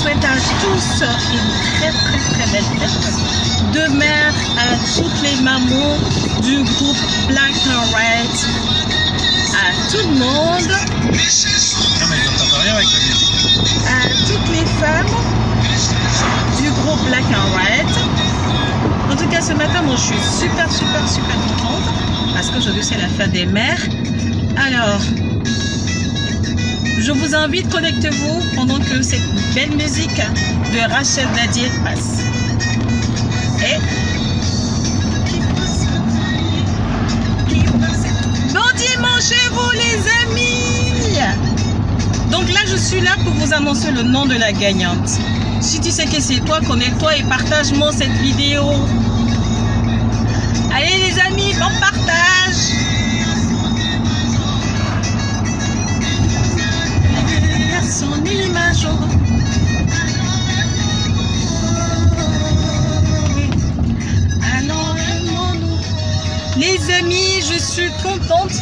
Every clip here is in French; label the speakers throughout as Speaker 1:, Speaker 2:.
Speaker 1: souhaite à tous une très belle fête de mère à toutes les mamans du groupe Black and White, à tout le monde, à toutes les femmes du groupe Black and White. En tout cas, ce matin, moi, je suis super contente parce qu'aujourd'hui, c'est la fête des mères. Alors, je vous invite, connectez-vous pendant que cette belle musique de Rachel Dadier passe. Et bon dimanche chez vous les amis. Donc là, je suis là pour vous annoncer le nom de la gagnante. Si tu sais que c'est toi, connecte-toi et partage-moi cette vidéo. Allez les amis, bon partage. Son image. Les amis, je suis contente,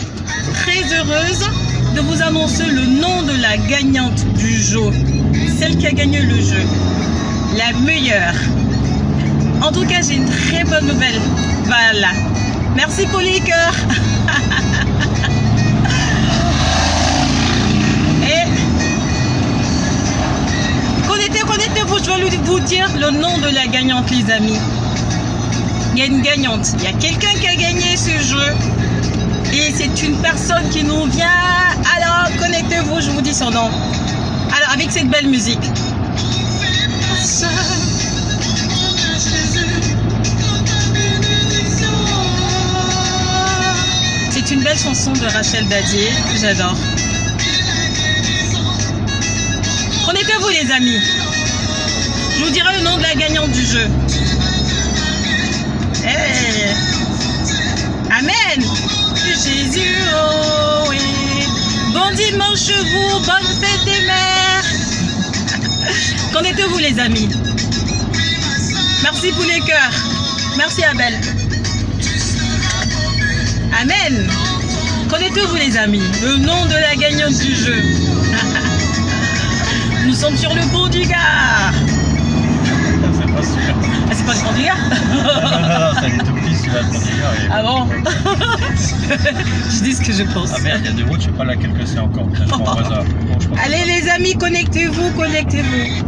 Speaker 1: très heureuse de vous annoncer le nom de la gagnante du jeu, celle qui a gagné le jeu, la meilleure. En tout cas, j'ai une très bonne nouvelle. Voilà. Merci pour les cœurs. Connectez-vous, je vais vous dire le nom de la gagnante, les amis. Il y a une gagnante, il y a quelqu'un qui a gagné ce jeu. Et c'est une personne qui nous vient. Alors, connectez-vous, je vous dis son nom. Alors, avec cette belle musique. C'est une belle chanson de Rachel Dadier, que j'adore. Connectez-vous, les amis. Je vous dirai le nom de la gagnante du jeu. Hey. Amen. Jésus, oh oui. Bon dimanche vous, bonne fête des mères. Connectez-vous les amis. Merci pour les cœurs. Merci Abel. Amen. Connectez-vous les amis. Le nom de la gagnante du jeu. Nous sommes sur le pont du Gard.
Speaker 2: C'est pas super.
Speaker 1: Ah, c'est pas le pont du Gard?
Speaker 2: Non, ça allait tout petit, c'est là le pont du Gard.
Speaker 1: Ah bon? Je dis ce que je pense.
Speaker 2: Ah merde, il y a des routes, je sais pas laquelle que c'est encore. Peut-être je m'en vois.
Speaker 1: Allez les amis, connectez-vous, connectez-vous.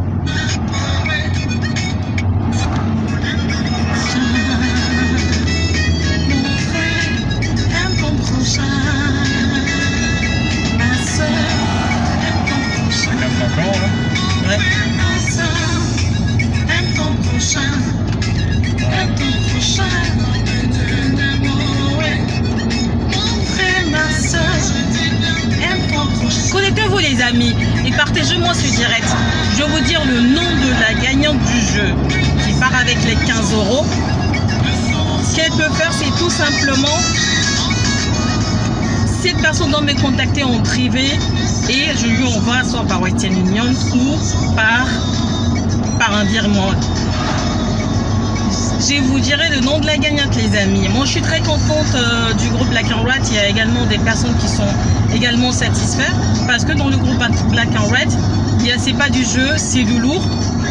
Speaker 1: Connectez-vous les amis et partagez-moi ce direct. Je vais vous dire le nom de la gagnante du jeu qui part avec les 15 €. Ce qu'elle peut faire, c'est tout simplement, cette personne doit me contacter en privé et je lui envoie soit par Western Union ou par un virement. Je vous dirai le nom de la gagnante les amis. Moi je suis très contente du groupe Black and White. Il y a également des personnes qui sont également satisfaites parce que dans le groupe Black and White, c'est pas du jeu, c'est du lourd.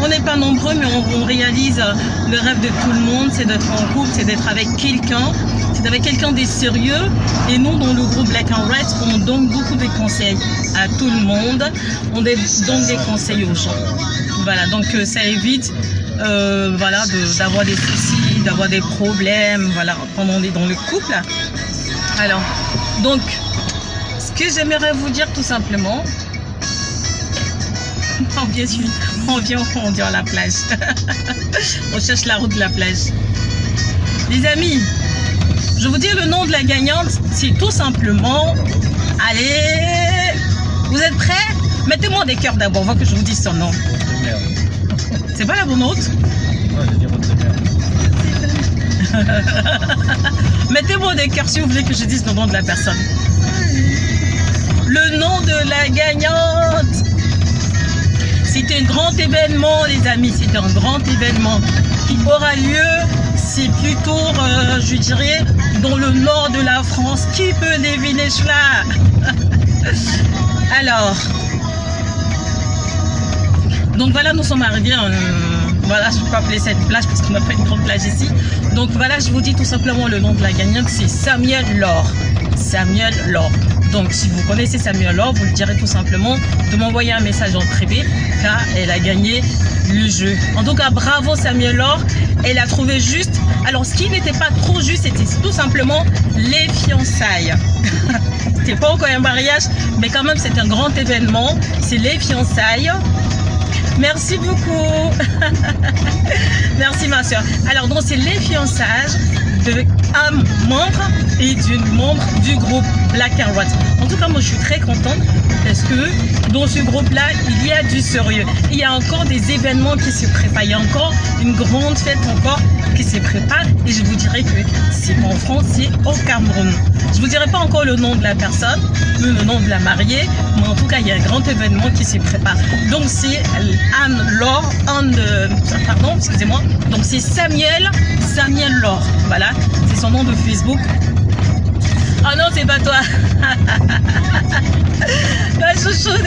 Speaker 1: On n'est pas nombreux mais on réalise le rêve de tout le monde, c'est d'être en couple, c'est d'être avec quelqu'un, c'est avec quelqu'un de sérieux. Et nous dans le groupe Black and White, on donne beaucoup de conseils à tout le monde, on donne des conseils aux gens. Voilà, donc ça évite voilà, d'avoir des soucis, d'avoir des problèmes, voilà, quand on est dans le couple. Alors, donc, ce que j'aimerais vous dire tout simplement, on vient à la plage. On cherche la route de la plage. Les amis, je vous dis le nom de la gagnante, c'est tout simplement, allez, vous êtes prêts? Mettez-moi des cœurs d'abord, avant que je vous dise son nom. C'est pas la bonne route?
Speaker 2: Ouais, je dis route de merde.
Speaker 1: Mettez-moi des cœurs si vous voulez que je dise le nom de la personne. Le nom de la gagnante. C'est un grand événement, les amis. C'est un grand événement qui aura lieu. C'est plutôt, je dirais, dans le nord de la France. Qui peut deviner cela? Alors, Donc voilà, nous sommes arrivés, voilà, je peux appeler cette plage parce qu'on n'a pas une grande plage ici. Donc voilà, je vous dis tout simplement le nom de la gagnante, c'est Samuel Laure. Samuel Laure. Donc si vous connaissez Samuel Laure, vous le direz tout simplement de m'envoyer un message en privé car elle a gagné le jeu. En tout cas, bravo Samuel Laure. Elle a trouvé juste. Alors ce qui n'était pas trop juste, c'était tout simplement les fiançailles. C'était pas encore un mariage, mais quand même c'est un grand événement. C'est les fiançailles. Merci beaucoup. Merci ma soeur. Alors donc c'est les fiançailles d'un membre et d'une membre du groupe Black and White. En tout cas moi je suis très contente parce que dans ce groupe là il y a du sérieux. Il y a encore des événements qui se préparent. Il y a encore une grande fête encore qui se prépare et je vous dirai que c'est pas en France, c'est au Cameroun. Je vous dirai pas encore le nom de la personne, le nom de la mariée, mais en tout cas il y a un grand événement qui se prépare. Donc c'est Anne-Laure, pardon, excusez-moi. Donc c'est Samuel Laure. Voilà, c'est son nom de Facebook. Ah non, c'est pas toi. Ma chouchoune,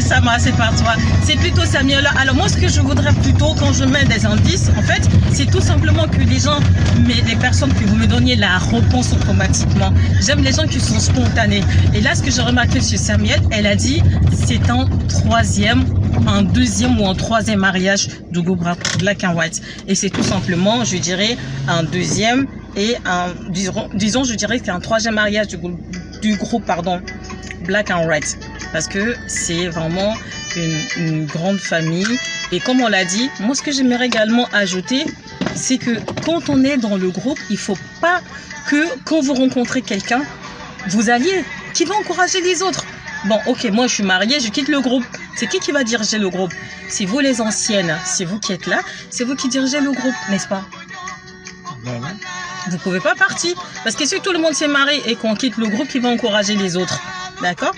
Speaker 1: Sama, c'est pas toi. C'est plutôt Samuel. Alors moi, ce que je voudrais plutôt, quand je mets des indices, en fait, c'est tout simplement que les gens, les personnes que vous me donniez la réponse automatiquement. J'aime les gens qui sont spontanés. Et là, ce que j'ai remarqué sur Samuel, elle a dit, c'est un deuxième ou un troisième mariage du groupe Black and White. Et c'est tout simplement, je dirais, un deuxième et disons, je dirais qu'un troisième mariage du groupe Black and White, parce que c'est vraiment une grande famille. Et comme on l'a dit, moi ce que j'aimerais également ajouter, c'est que quand on est dans le groupe, il faut pas que quand vous rencontrez quelqu'un, vous alliez qui va encourager les autres. Bon, ok, moi je suis mariée, je quitte le groupe. C'est qui va diriger le groupe? C'est vous les anciennes, c'est vous qui êtes là, c'est vous qui dirigez le groupe, n'est-ce pas?
Speaker 2: Voilà.
Speaker 1: Vous ne pouvez pas partir. Parce que si tout le monde s'est marié et qu'on quitte le groupe, qui va encourager les autres? D'accord?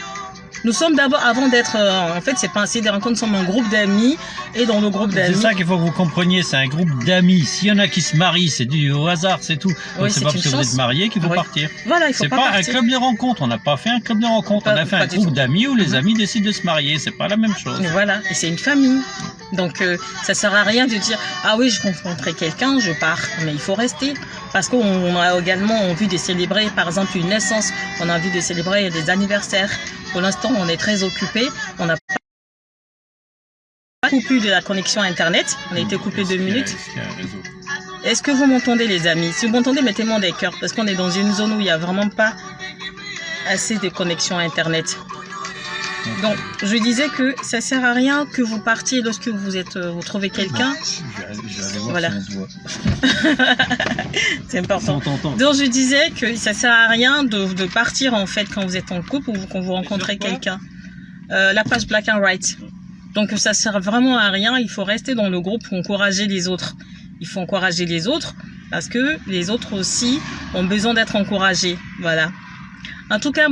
Speaker 1: Nous sommes d'abord, avant d'être, en fait, c'est pas un site de rencontre, nous sommes un groupe d'amis. Et dans le groupe d'amis.
Speaker 2: C'est ça qu'il faut que vous compreniez, c'est un groupe d'amis. S'il y en a qui se marient, c'est dû au hasard, c'est tout.
Speaker 1: Oui,
Speaker 2: c'est pas parce que vous êtes mariés qu'il faut partir.
Speaker 1: Voilà, il faut pas partir.
Speaker 2: C'est pas un club de rencontre, on n'a pas fait un club de rencontre, on a fait un groupe d'amis où les amis décident de se marier, c'est pas la même chose.
Speaker 1: Voilà, et c'est une famille. Donc, ça sert à rien de dire, ah oui, je rencontrais quelqu'un, je pars. Mais il faut rester. Parce qu'on a également envie de célébrer, par exemple, une naissance. On a envie de célébrer des anniversaires. Pour l'instant, on est très occupés. On n'a pas coupé de la connexion Internet. On a été coupé 2 minutes. Est-ce que vous m'entendez, les amis? Si vous m'entendez, mettez-moi des cœurs. Parce qu'on est dans une zone où il n'y a vraiment pas assez de connexion Internet. Donc, je disais que ça sert à rien que vous partiez lorsque vous trouvez quelqu'un. Voilà. C'est important. Donc, je disais que ça sert à rien de partir en fait quand vous êtes en couple ou quand vous rencontrez quelqu'un. La page Black and White. Donc, ça sert vraiment à rien. Il faut rester dans le groupe pour encourager les autres. Il faut encourager les autres parce que les autres aussi ont besoin d'être encouragés. Voilà. En tout cas,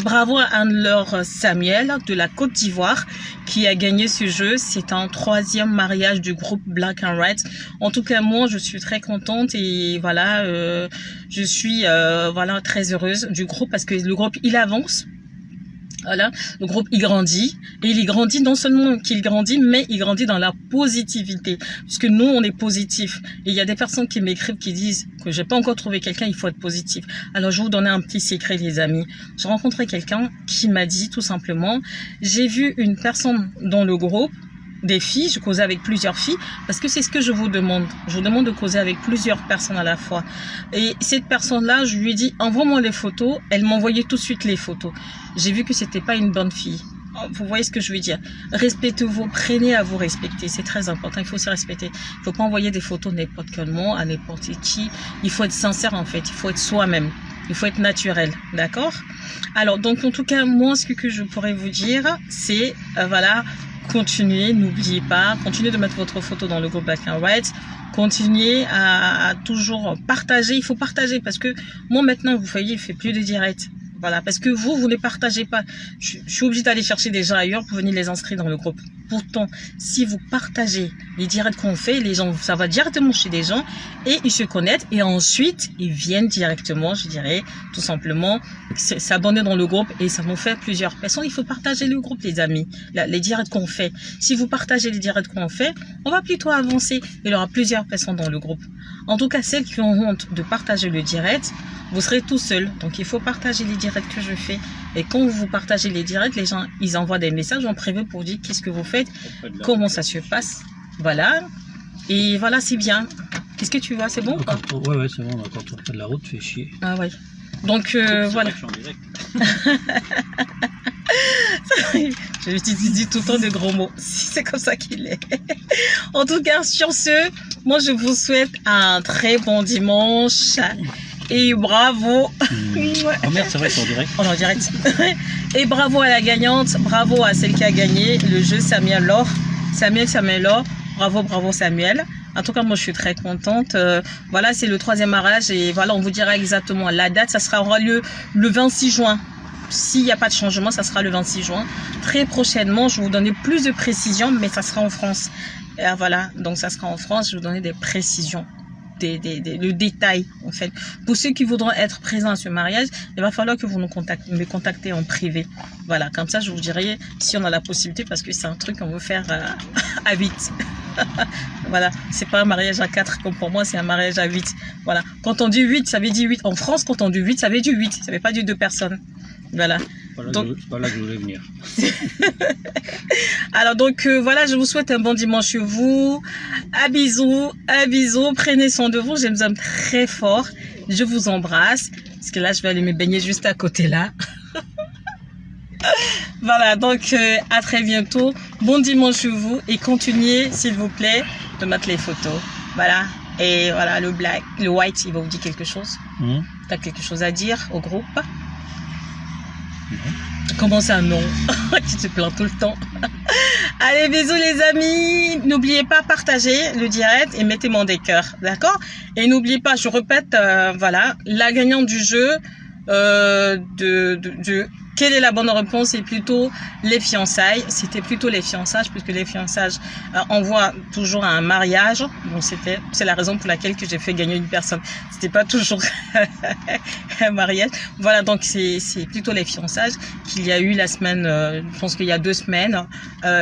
Speaker 1: bravo à Anne-Laure Samuel de la Côte d'Ivoire qui a gagné ce jeu. C'est un 3e mariage du groupe Black and White. En tout cas, moi, je suis très contente et voilà, je suis voilà très heureuse du groupe parce que le groupe il avance. Voilà, le groupe il grandit et il grandit non seulement qu'il grandit, mais il grandit dans la positivité, puisque nous on est positif. Et il y a des personnes qui m'écrivent qui disent que j'ai pas encore trouvé quelqu'un, il faut être positif. Alors je vais vous donner un petit secret, les amis. J'ai rencontré quelqu'un qui m'a dit tout simplement, j'ai vu une personne dans le groupe. Des filles, je causais avec plusieurs filles parce que c'est ce que je vous demande. Je vous demande de causer avec plusieurs personnes à la fois. Et cette personne-là, je lui ai dit, envoie-moi les photos. Elle m'envoyait tout de suite les photos. J'ai vu que c'était pas une bonne fille. Vous voyez ce que je veux dire? Respectez-vous, prenez à vous respecter. C'est très important, il faut se respecter. Il faut pas envoyer des photos n'importe comment, à n'importe qui. Il faut être sincère en fait, il faut être soi-même. Il faut être naturel, d'accord? Alors, donc en tout cas, moi, ce que je pourrais vous dire, c'est, voilà, continuez, n'oubliez pas, continuez de mettre votre photo dans le groupe Black and White, continuez à toujours partager, il faut partager parce que moi maintenant, vous voyez, il fait plus de directs. Voilà, parce que vous ne partagez pas. Je suis obligée d'aller chercher des gens ailleurs pour venir les inscrire dans le groupe. Pourtant, si vous partagez les directs qu'on fait, les gens, ça va directement chez des gens et ils se connaissent et ensuite ils viennent directement, je dirais, tout simplement s'abonner dans le groupe et ça nous fait plusieurs personnes. Il faut partager le groupe, les amis, les directs qu'on fait. Si vous partagez les directs qu'on fait, on va plutôt avancer. Il y aura plusieurs personnes dans le groupe. En tout cas, celles qui ont honte de partager le direct, vous serez tout seul. Donc, il faut partager les directs que je fais. Et quand vous partagez les directs, les gens, ils envoient des messages en privé pour dire qu'est-ce que vous faites, comment ça se passe. Voilà. Et voilà, c'est bien. Qu'est-ce que tu vois? C'est bon ou pas?
Speaker 2: Ouais, c'est bon. Quand on fait de la route, fait chier.
Speaker 1: Ah ouais. Donc, voilà. Je dis tout le temps de gros mots. C'est comme ça qu'il est. En tout cas, sur ce, moi, je vous souhaite un très bon dimanche. Et bravo.
Speaker 2: Oh merde, c'est vrai, c'est en direct.
Speaker 1: On est en direct. Et bravo à la gagnante. Bravo à celle qui a gagné le jeu Samuel Laure. Samuel Laure. Bravo Samuel. En tout cas, moi, je suis très contente. Voilà, c'est le 3e mariage et voilà, on vous dira exactement la date. Ça aura lieu le 26 juin. S'il n'y a pas de changement, ça sera le 26 juin. Très prochainement, je vais vous donner plus de précisions, mais ça sera en France. Et voilà, donc ça sera en France. Je vais vous donner des précisions, le détail, en fait. Pour ceux qui voudront être présents à ce mariage, il va falloir que vous me contactez en privé. Voilà, comme ça, je vous dirai si on a la possibilité, parce que c'est un truc qu'on veut faire à 8. Voilà, c'est pas un mariage à 4 comme pour moi, c'est un mariage à 8. Voilà, quand on dit 8, ça veut dire 8. En France, quand on dit 8, ça veut dire 8. Ça veut pas dire 2 personnes. Voilà.
Speaker 2: C'est pas là que je voulais venir.
Speaker 1: Alors donc voilà, je vous souhaite un bon dimanche chez vous. À bisous. Prenez soin de vous. Je vous aime très fort. Je vous embrasse. Parce que là, je vais aller me baigner juste à côté là. Voilà, donc à très bientôt. Bon dimanche chez vous. Et continuez, s'il vous plaît, de mettre les photos. Voilà. Et voilà, le white, il va vous dire quelque chose. Tu as quelque chose à dire au groupe? Comment ça, non? Tu te plains tout le temps. Allez, bisous les amis. N'oubliez pas, partagez le direct et mettez-moi des cœurs. D'accord? Et n'oubliez pas, je répète, voilà, la gagnante du jeu, quelle est la bonne réponse? C'est plutôt les fiançailles. C'était plutôt les fiançailles, puisque les fiançailles envoient toujours à un mariage. Donc c'est la raison pour laquelle que j'ai fait gagner une personne. C'était pas toujours un mariage. Voilà, donc c'est plutôt les fiançailles qu'il y a eu la semaine. Je pense qu'il y a 2 semaines.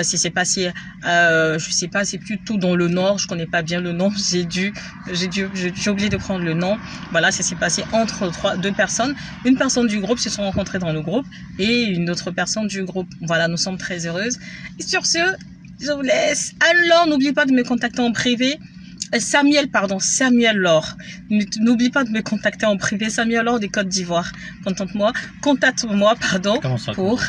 Speaker 1: C'est passé, je sais pas, c'est plutôt dans le nord. Je connais pas bien le nom. J'ai oublié de prendre le nom. Voilà, ça s'est passé entre 2 personnes. Une personne du groupe se sont rencontrées dans le groupe et une autre personne du groupe. Voilà, nous sommes très heureuses. Et sur ce, je vous laisse. Alors, n'oubliez pas de me contacter en privé. Samuel Laure. N'oublie pas de me contacter en privé. Samuel Laure des Côtes d'Ivoire. Contacte-moi, pardon, pour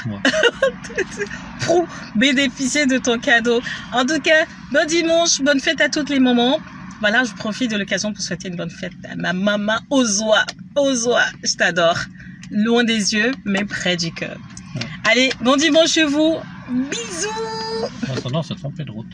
Speaker 1: bénéficier de ton cadeau. En tout cas, bon dimanche, bonne fête à tous les moments. Voilà, je profite de l'occasion pour souhaiter une bonne fête à ma maman Ozoa. Je t'adore. Loin des yeux, mais près du cœur. Ouais. Allez, bon dimanche chez vous. Bisous.
Speaker 2: En attendant, c'est trompé de route.